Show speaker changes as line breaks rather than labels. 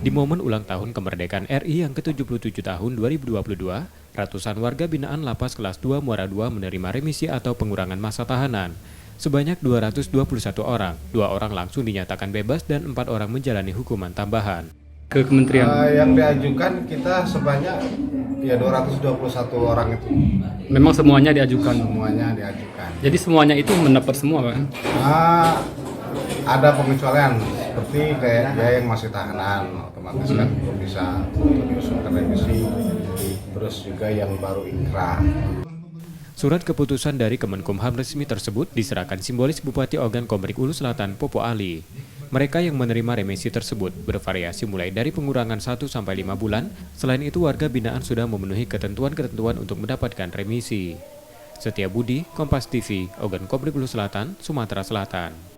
Di momen ulang tahun kemerdekaan RI yang ke-77 tahun 2022, ratusan warga binaan Lapas Kelas 2 Muara II menerima remisi atau pengurangan masa tahanan. Sebanyak 221 orang, 2 orang langsung dinyatakan bebas dan 4 orang menjalani hukuman tambahan.
Ke kementerian
yang diajukan kita sebanyak 221 orang itu.
memang semuanya diajukan.
Semuanya diajukan.
Jadi semuanya itu mendapat semua kan?
Ada pengecualian seperti kayak dia yang masih tahanan otomatis kan belum bisa untuk diusulkan remisi. Terus juga yang baru inkrah.
Surat keputusan dari Kemenkumham resmi tersebut diserahkan simbolis Bupati Ogan Komering Ulu Selatan Popo Ali. Mereka yang menerima remisi tersebut bervariasi mulai dari pengurangan 1-5 bulan. Selain itu warga binaan sudah memenuhi ketentuan-ketentuan untuk mendapatkan remisi. Setia Budi, Kompas TV, Ogan Komering Ulu Selatan, Sumatera Selatan.